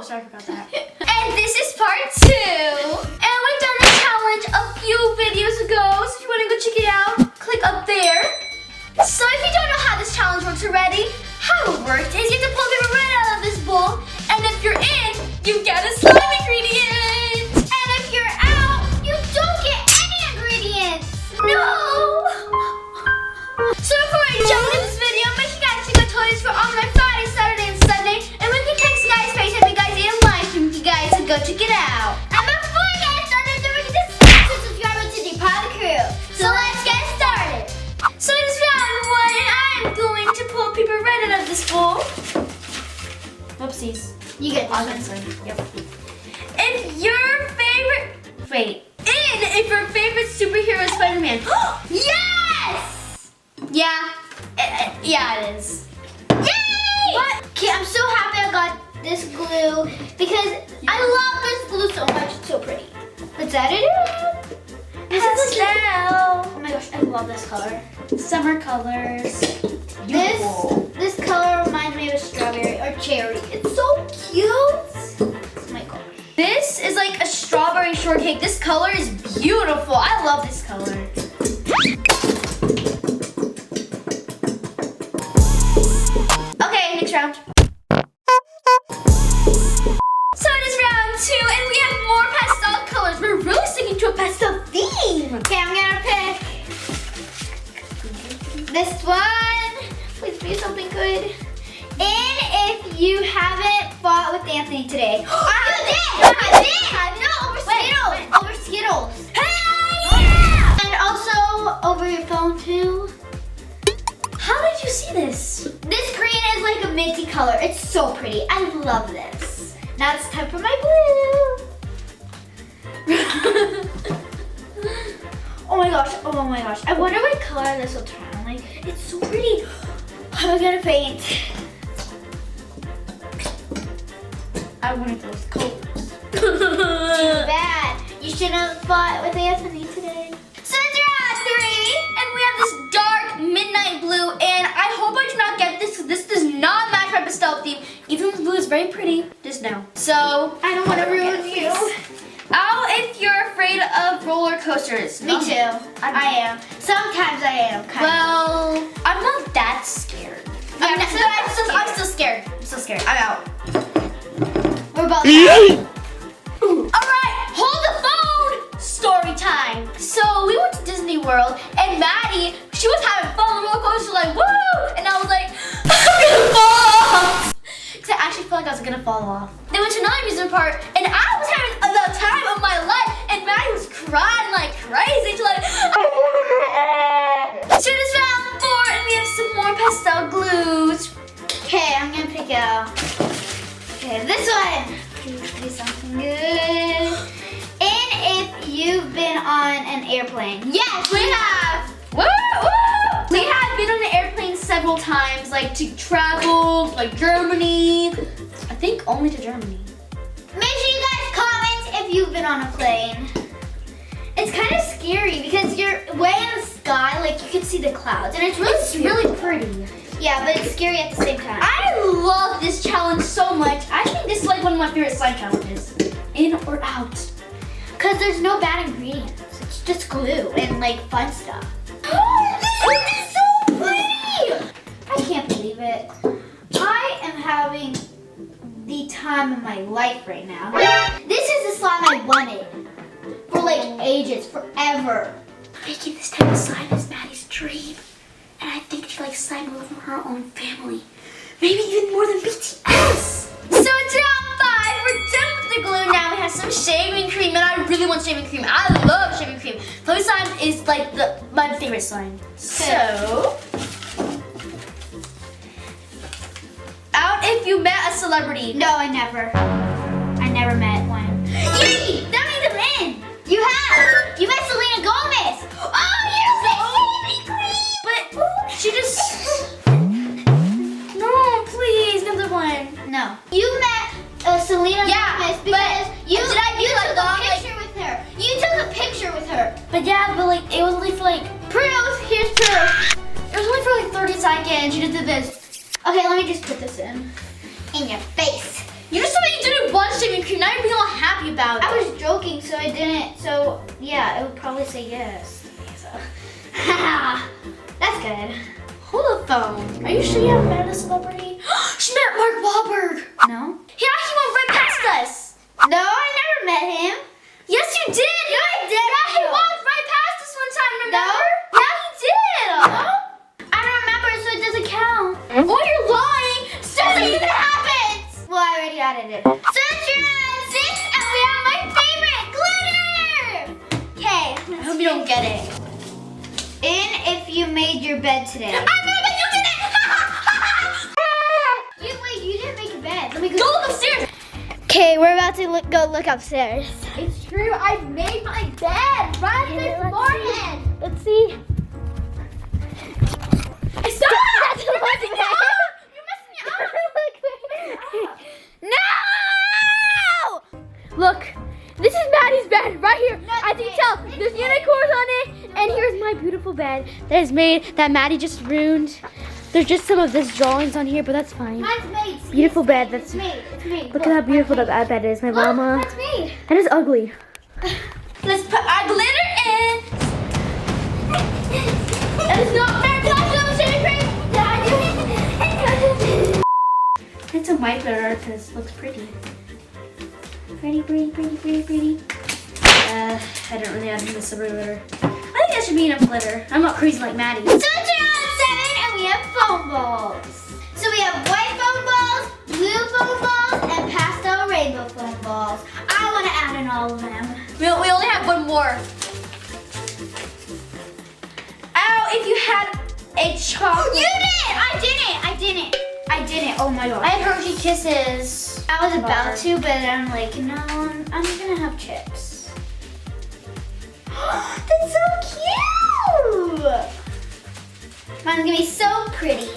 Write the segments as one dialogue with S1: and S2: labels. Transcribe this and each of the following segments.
S1: sorry, I forgot that.
S2: And this is part 2. And we've done a challenge a few videos ago, so if you want to go check it out, click up there. So if you don't know how this challenge works already, how it works is you have to pull paper right out of this bowl, and if you're in, you get a slime ingredient. And if you're out, you don't get any ingredients. No! So before I jump into this video, make sure you guys check out Toadys for on my Friday, Saturday, and Sunday. And we can text guys face if you guys need a live stream for you guys to go check it out. And before we get started, don't forget to smash and subscribe to JKrew. So let's get started. So it's round 1, and I'm going to pull paper right out of this bowl.
S1: Whoopsies.
S2: You get this one.
S1: Yep.
S2: If your favorite superhero is Spider-Man. Yes! Yeah. Yeah, it is. Yay! What? Okay, I'm so happy I got this glue because I love this glue so much. It's so pretty. Let's add it in. This is
S1: Pastel.
S2: oh my gosh, I love this color.
S1: Summer colors. Beautiful.
S2: This color reminds me of a strawberry or cherry. It's so cute. Oh my gosh. This is like a strawberry shortcake. This color is beautiful. I love this color. Okay, next round. So it is round 2, and we have more pastel colors. We're really sticking to a pastel theme. Okay, I'm gonna pick this one. Please be something good. And if you haven't fought with Anthony today, I did. No, over Skittles. Over Skittles. Hey! Yeah! And also over your phone too.
S1: How did you see this?
S2: This green is like a minty color. It's so pretty. I love this. Now it's time for my blue. Oh my gosh. Oh my gosh. I wonder what color this will turn. Like, it's so pretty. I'm gonna paint.
S1: I wanted those colors.
S2: Too bad. You shouldn't have fought with Anthony today. So it's round 3, and we have this dark midnight blue, and I hope I do not get this because this does not match my pastel theme. Even though the blue is very pretty, just now. So I don't want to ruin you. Out if you're afraid of roller coasters. Me too. I am. Sometimes I am. Well, I'm not that scared. I'm still scared. I'm still scared. I'm out. We're both out. Alright, hold the phone! Story time. So we went to Disney World, and Maddie, she was having fun on the roller coaster, like, woo! And I was like, I'm gonna fall off! Because I actually felt like I was gonna fall off. They went to another amusement park, and I was having the time of my life, and Maddie was crying like crazy. She's like, so this round 4, and we have some more pastel glues. Okay, I'm gonna pick out. Okay, this one. Please do something good. And if you've been on an airplane. Yes, we have. Woo, woo. We have been on an airplane several times, like to travel, like Germany. I think only to Germany. Make sure you guys comment if you've been on a plane. It's kind of scary because you're way in the sky, like you can see the clouds, and it's really pretty. Yeah, but it's scary at the same time. I love this challenge so much. I think this is like one of my favorite slime challenges. In or out. Because there's no bad ingredients. It's just glue and like fun stuff. This is so pretty! I can't believe it. I am having the time of my life right now. This is the slime I wanted. For like ages, forever. Making this type of slime is Maddie's dream. And I think she likes slime more from her own family. Maybe even more than BTS. So it's round 5. We're done with the glue. Now we have some shaving cream. And I really want shaving cream. I love shaving cream. Toadys slime is like my favorite slime. So, out if you met a celebrity. No, I never met one. Yay! That means I'm in. You have. You met Selena Gomez. Oh, you're shaving cream. But she just. No, please, another one. No. You met Selena Gomez because you took a picture with her. You took a picture with her. But yeah, but like it was only for like proof. Here's proof. It was only for like 30 seconds. You just did this. Okay, let me just put this in your face.
S1: You just said that you didn't want shaving cream. Now you're being all happy about it.
S2: I was joking, so I didn't. So yeah, it would probably say yes. So. That's good.
S1: Hold the phone. Are you sure you haven't met a celebrity? She met Mark Wahlberg.
S2: No?
S1: Yeah, he went right past us.
S2: No, I never met him.
S1: Yes, you did.
S2: No, I didn't.
S1: Yeah, he walked right past us one time, remember?
S2: No.
S1: Yeah, he did.
S2: No? I don't remember, so it doesn't count.
S1: Oh, you're lying. Stop saying that happened.
S2: Well, I already added it. So it's round 6, and we have my favorite glitter. Okay.
S1: I hope you don't get it.
S2: In if you made your bed today.
S1: I know that you did it.
S2: Wait, you didn't make a bed. Let me
S1: Go look upstairs.
S2: Okay, we're about to go look upstairs.
S1: It's true. I made my bed right this morning.
S2: Let's see.
S1: Stop!
S2: That's
S1: You're messing me up. You're messing me up.
S2: No!
S3: Look, this is Maddie's bed right here.
S2: Not
S3: As you
S2: it.
S3: can tell, there's unicorns on it. And here's my beautiful bed that is made, that Maddie just ruined. There's just some of this drawings on here, but that's fine.
S2: Mine's made. See,
S3: Beautiful bed.
S2: It's
S3: That's
S2: made. It's made.
S3: look at how beautiful that bed is. My mama.
S2: That's made.
S3: That is ugly.
S1: Let's put our glitter in. That is not fair. Can I feel the shaving cream? Yeah, I do. It's a white glitter because it looks pretty. Pretty. I don't really have the silver glitter. I think that should be enough glitter. I'm not crazy like Maddie.
S2: So it's round 7 and we have foam balls. So we have white foam balls, blue foam balls, and pastel rainbow foam balls. I want to add in all of them.
S1: We only have one more. Ow, if you had a chocolate.
S2: You did! I didn't. Oh my
S1: I
S2: god.
S1: had Hershey Kisses.
S2: I was about to, but I'm like, no, I'm gonna have chips. That's so cute! Mine's gonna be so pretty.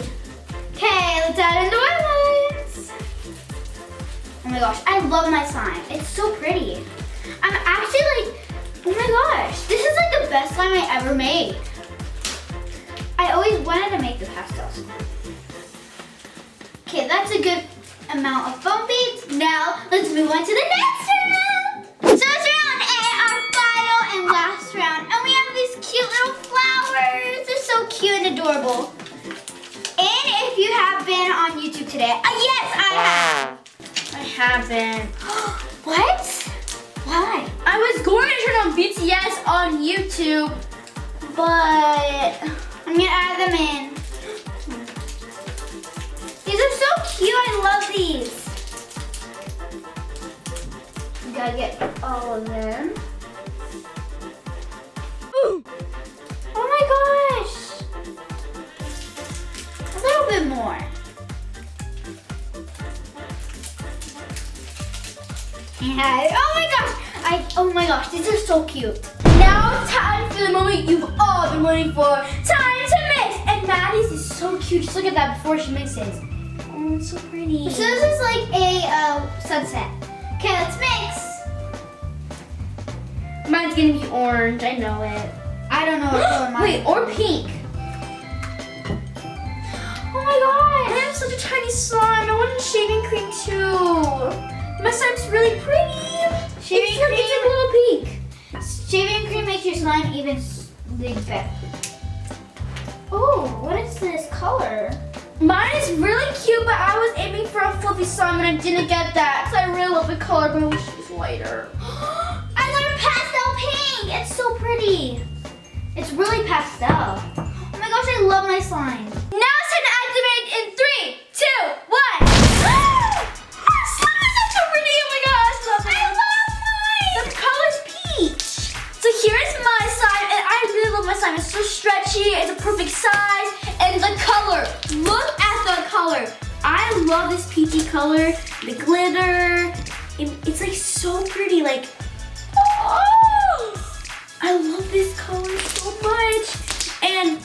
S2: Okay, let's add in the white ones. Oh my gosh, I love my slime. It's so pretty. I'm actually like, oh my gosh, this is like the best slime I ever made. I always wanted to make the pastel slime. Okay, that's a good amount of foam beads. Now, let's move on to the next round. So it's round 8, our final and last round. And we have these cute little flowers. They're so cute and adorable. And if you have been on YouTube today, yes, I have.
S1: I haven't.
S2: What? Why?
S1: I was going to turn on BTS on YouTube, but
S2: I'm gonna add them in. These are so cute, I love these. You gotta get all of them. Ooh. Oh my gosh. A little bit more. Yeah. Oh my gosh, these are so cute.
S1: now it's time for the moment you've all been waiting for. Time to mix! And Maddie's is so cute. Just look at that before she mixes. Oh, it's so pretty.
S2: So this is like a sunset. Okay, let's mix.
S1: Mine's gonna be orange, I know it.
S2: I don't know what color mine
S1: Wait,
S2: is.
S1: or pink.
S2: Oh my gosh.
S1: I have such a tiny slime. I wanted shaving cream too. My slime's really pretty.
S2: Shaving
S1: It's a
S2: cream.
S1: little pink.
S2: Shaving cream makes your slime even better. Oh, what is this color?
S1: Mine is really cute, but I was aiming for a fluffy slime and I didn't get that. So I really love the color, but I wish it was lighter.
S2: I learned pastel pink. It's so pretty. It's really pastel. Oh my gosh, I love my slime.
S1: Now it's time to activate in 3, 2, 1. Slime is so pretty. Oh my gosh, love it.
S2: I love mine.
S1: The color's peach. So here's my slime, and I really love my slime. It's so stretchy. It's a perfect size, and the color. Look at the color. I love this peachy color. The glitter. It's like so pretty. Like, oh, I love this color so much. And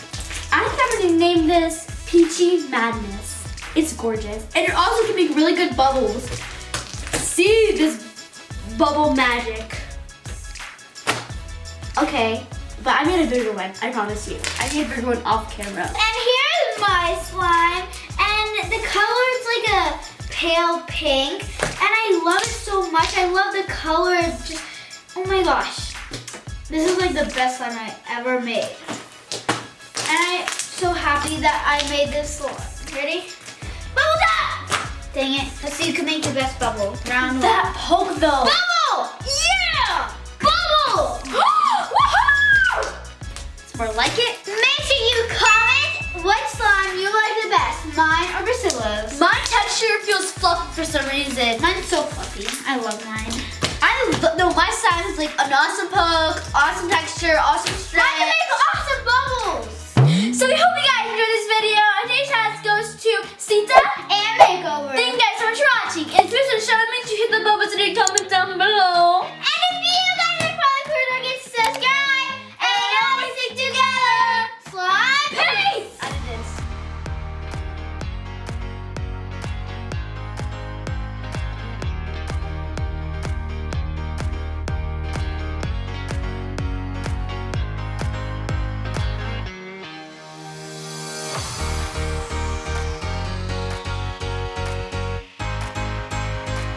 S1: I think I'm gonna name this Peachy Madness. It's gorgeous, and it also can make really good bubbles. See this bubble magic. Okay, but I made a bigger one, I promise you. I made a bigger one off camera.
S2: And here's my slime. And the color is like a pale pink. And I love it so much. I love the color. Just, oh my gosh. This is like the best slime I ever made. And I'm so happy that I made this slime. Ready? Bubble up! Dang it. Let's see who can make the best bubble. Round one.
S1: That poke though.
S2: Bubble! Yeah! Bubble! Woohoo!
S1: It's more like it.
S2: Make sure you comment what slime you like the best. Mine or Priscilla's.
S1: My texture feels fluffy for some reason.
S2: Mine's so fluffy. I love mine.
S1: No, my slime is like an awesome poke, awesome texture, awesome stretch.
S2: I can make awesome bubbles.
S1: So we hope you guys enjoyed this video. And today's task goes